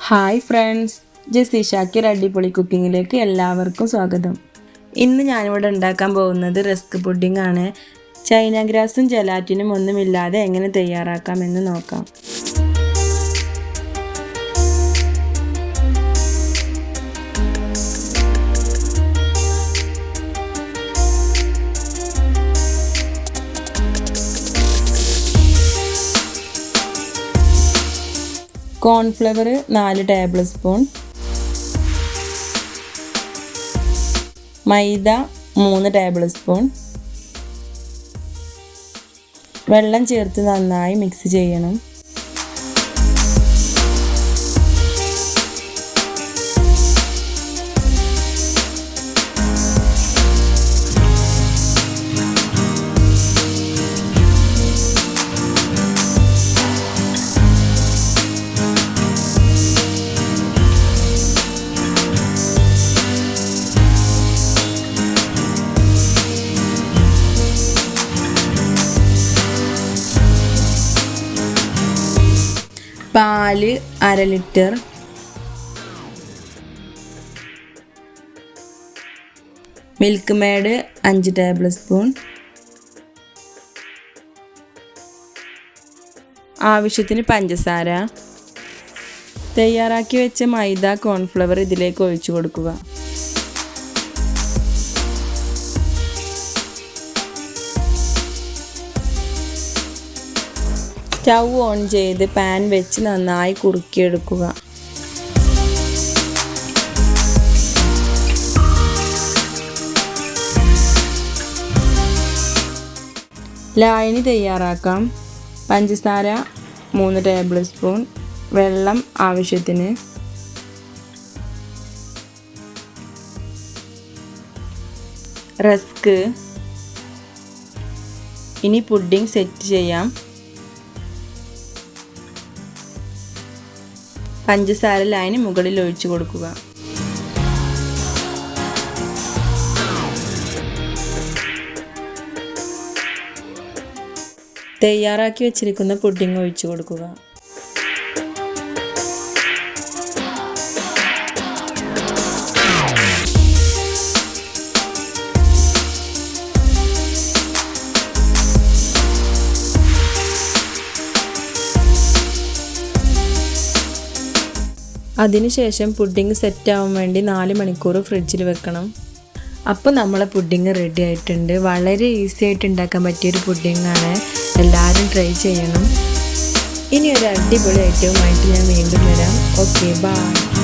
Hi friends, ജസി ഷാക്കിർ അടിപൊളി കുക്കിങ്ങിലേക്ക് എല്ലാവർക്കും സ്വാഗതം. ഇന്ന് ഞാനിവിടെ ഉണ്ടാക്കാൻ പോകുന്നത് റസ്ക് പുഡിംഗ് ആണ്. ചൈന ഗ്രാസും ജലാറ്റിനും ഒന്നുമില്ലാതെ എങ്ങനെ തയ്യാറാക്കാമെന്ന് നോക്കാം. കോൺഫ്ലവർ 4 ടേബിൾ സ്പൂൺ, മൈദ 3 ടേബിൾ സ്പൂൺ, വെള്ളം ചേർത്ത് നന്നായി മിക്സ് ചെയ്യണം. പാല് 1/2 litre, milk made 5 table spoon, ആവശ്യത്തിന് പഞ്ചസാര. തയ്യാറാക്കി വെച്ച മൈദ കോൺഫ്ലവർ ഇതിലേക്ക് ഒഴിച്ചു കൊടുക്കുക. സ്റ്റൗ ഓൺ ചെയ്ത് പാൻ വെച്ച് നന്നായി കുറുക്കിയെടുക്കുക. ലായനി തയ്യാറാക്കാം. പഞ്ചസാര 3 ടേബിൾ സ്പൂൺ, വെള്ളം ആവശ്യത്തിന്, റസ്ക്. ഇനി പുഡിംഗ് സെറ്റ് ചെയ്യാം. പഞ്ചസാര ലായനി മുകളിൽ ഒഴിച്ചു കൊടുക്കുക. തയ്യാറാക്കി വെച്ചിരിക്കുന്ന പുഡിംഗ് ഒഴിച്ചു കൊടുക്കുക. അതിനുശേഷം പുഡിംഗ് സെറ്റ് ആവാൻ വേണ്ടി 4 മണിക്കൂർ ഫ്രിഡ്ജിൽ വെക്കണം. അപ്പോൾ നമ്മളെ പുഡിംഗ് റെഡി ആയിട്ടുണ്ട്. വളരെ ഈസി ആയിട്ട് ഉണ്ടാക്കാൻ പറ്റിയൊരു പുഡിംഗാണ്. എല്ലാവരും ട്രൈ ചെയ്യണം. ഇനി ഒരു അടിപൊളി ഐറ്റവുമായിട്ട് ഞാൻ വീണ്ടും വരാം. Okay, by.